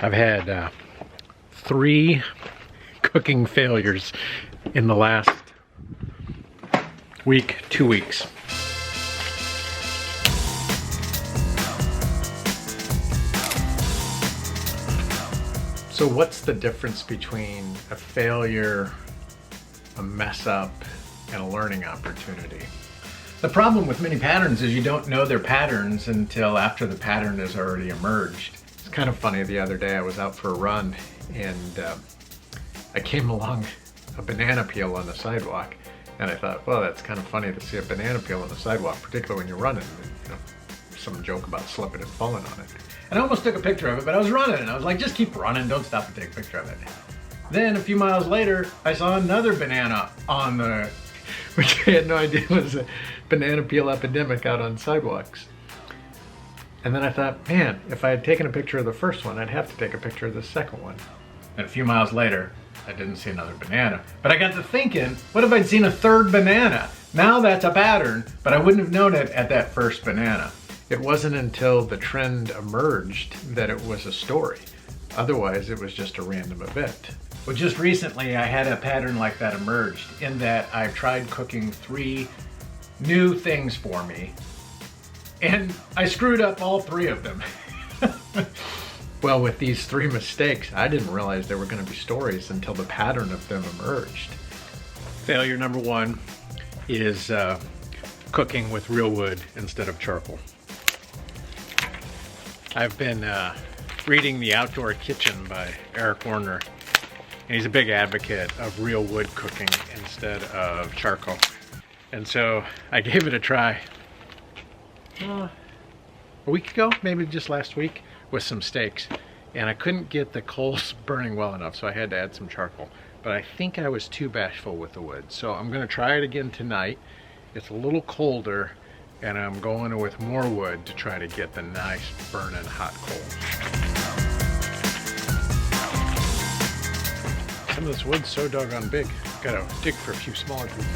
I've had 3 cooking failures in the last week, 2 weeks. So what's the difference between a failure, a mess up, and a learning opportunity? The problem with many patterns is you don't know they're patterns until after the pattern has already emerged. It's kind of funny, the other day I was out for a run and I came along a banana peel on the sidewalk, and I thought, well, that's kind of funny to see a banana peel on the sidewalk, particularly when you're running. You know, some joke about slipping and falling on it. And I almost took a picture of it, but I was running and I was like, just keep running, don't stop and take a picture of it. Then a few miles later, I saw another banana on the, which I had no idea was a banana peel epidemic out on sidewalks. And then I thought, man, if I had taken a picture of the first one, I'd have to take a picture of the second one. And a few miles later, I didn't see another banana. But I got to thinking, what if I'd seen a third banana? Now that's a pattern, but I wouldn't have known it at that first banana. It wasn't until the trend emerged that it was a story. Otherwise, it was just a random event. Well, just recently, I had a pattern like that emerged in that I've tried cooking 3 new things for me, and I screwed up all 3 of them. Well, with these 3 mistakes, I didn't realize they were going to be stories until the pattern of them emerged. Failure number 1 is cooking with real wood instead of charcoal. I've been reading The Outdoor Kitchen by Eric Warner, and he's a big advocate of real wood cooking instead of charcoal. And so I gave it a try a week ago, maybe just last week, with some steaks, and I couldn't get the coals burning well enough, so I had to add some charcoal. But I think I was too bashful with the wood, so I'm going to try it again tonight. It's a little colder, and I'm going with more wood to try to get the nice burning hot coals. Some of this wood's so doggone big, gotta dig for a few smaller pieces.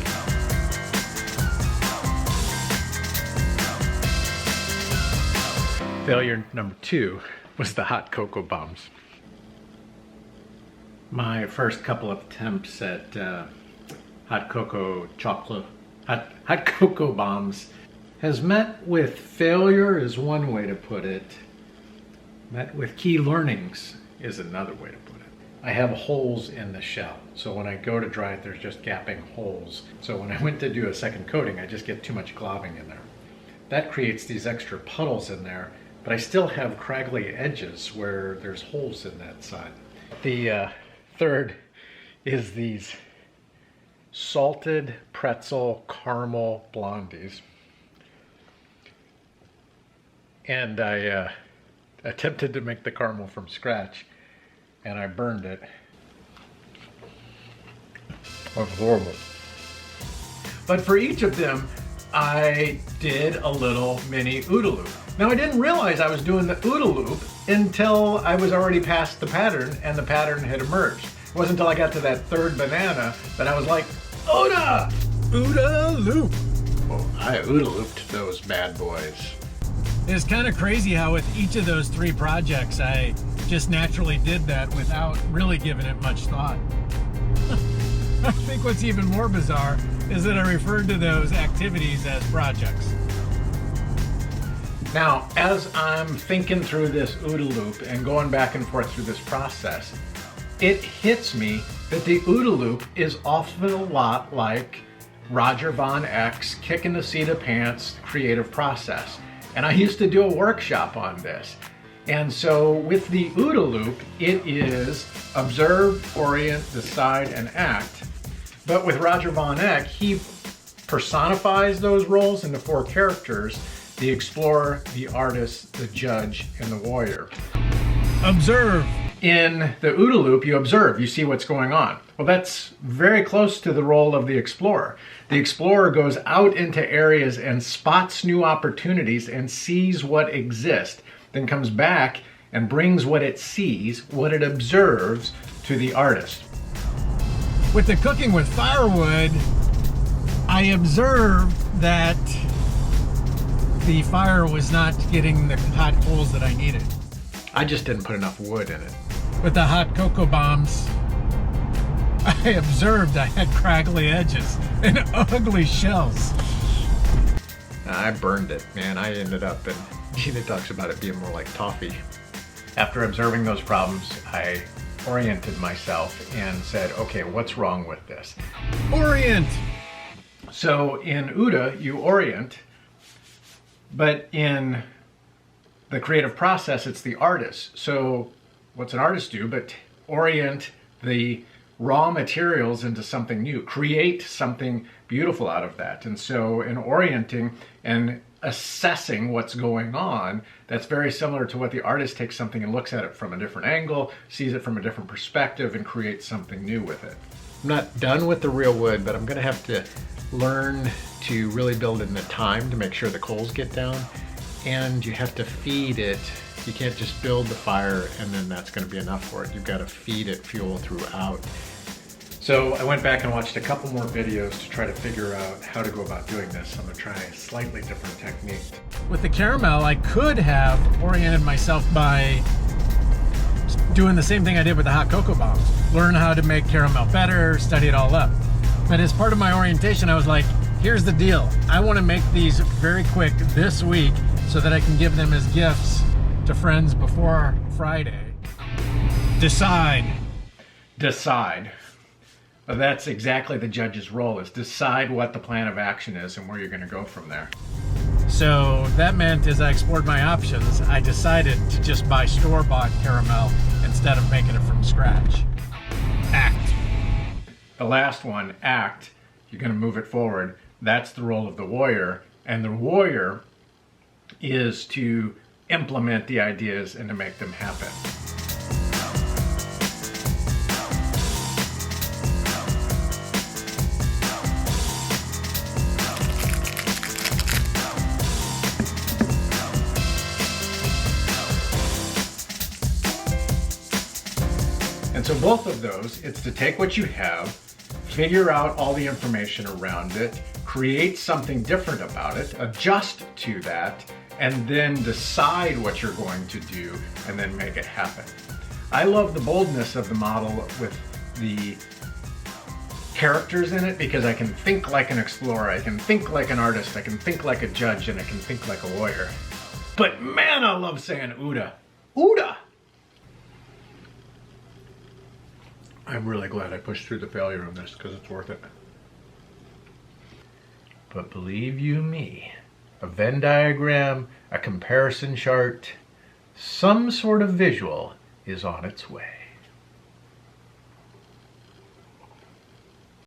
Failure number 2 was the hot cocoa bombs. My first couple of attempts at hot cocoa bombs has met with failure is one way to put it. Met with key learnings is another way to put it. I have holes in the shell, so when I go to dry it, there's just gapping holes. So when I went to do a second coating, I just get too much globbing in there. That creates these extra puddles in there, but I still have craggly edges where there's holes in that side. The third is these salted pretzel caramel blondies. And I attempted to make the caramel from scratch, and I burned it. That's horrible. But for each of them, I did a little mini OODA Loop. Now, I didn't realize I was doing the OODA Loop until I was already past the pattern and the pattern had emerged. It wasn't until I got to that third banana that I was like, OODA! OODA Loop! Well, I OODA Looped those bad boys. It's kind of crazy how with each of those 3 projects, I just naturally did that without really giving it much thought. I think what's even more bizarre is that I referred to those activities as projects. Now, as I'm thinking through this OODA Loop and going back and forth through this process, it hits me that the OODA Loop is often a lot like Roger Von Eck's Kick in the Seat of Pants creative process. And I used to do a workshop on this. And so with the OODA Loop, it is observe, orient, decide, and act. But with Roger Von Eck, he personifies those roles into 4 characters: the explorer, the artist, the judge, and the warrior. Observe. In the OODA Loop, you observe, you see what's going on. Well, that's very close to the role of the explorer. The explorer goes out into areas and spots new opportunities and sees what exists, then comes back and brings what it sees, what it observes, to the artist. With the cooking with firewood, I observed that the fire was not getting the hot coals that I needed. I just didn't put enough wood in it. With the hot cocoa bombs, I observed I had crackly edges and ugly shells. I burned it, man. I ended up, and Gina talks about it being more like toffee. After observing those problems, I oriented myself and said, okay, what's wrong with this? Orient! So in OODA, you orient, but in the creative process, it's the artist. So what's an artist do but orient the raw materials into something new, create something beautiful out of that. And so in orienting and assessing what's going on, that's very similar to what the artist takes something and looks at it from a different angle, sees it from a different perspective, and creates something new with it. I'm not done with the real wood, but I'm gonna have to learn to really build in the time to make sure the coals get down, and you have to feed it. You can't just build the fire and then that's gonna be enough for it. You've got to feed it fuel throughout. So I went back and watched a couple more videos to try to figure out how to go about doing this. I'm gonna try a slightly different technique. With the caramel, I could have oriented myself by doing the same thing I did with the hot cocoa bombs. Learn how to make caramel better, study it all up. But as part of my orientation, I was like, here's the deal. I want to make these very quick this week so that I can give them as gifts to friends before Friday. Decide. Decide. Well, that's exactly the judge's role, is decide what the plan of action is and where you're gonna go from there. So that meant as I explored my options, I decided to just buy store-bought caramel instead of making it from scratch. Act. The last one, act, you're gonna move it forward. That's the role of the warrior. And the warrior is to implement the ideas and to make them happen. And so both of those, it's to take what you have, figure out all the information around it, create something different about it, adjust to that, and then decide what you're going to do and then make it happen. I love the boldness of the model with the characters in it because I can think like an explorer, I can think like an artist, I can think like a judge, and I can think like a lawyer. But man, I love saying OODA. OODA! I'm really glad I pushed through the failure on this because it's worth it. But believe you me, a Venn diagram, a comparison chart, some sort of visual is on its way.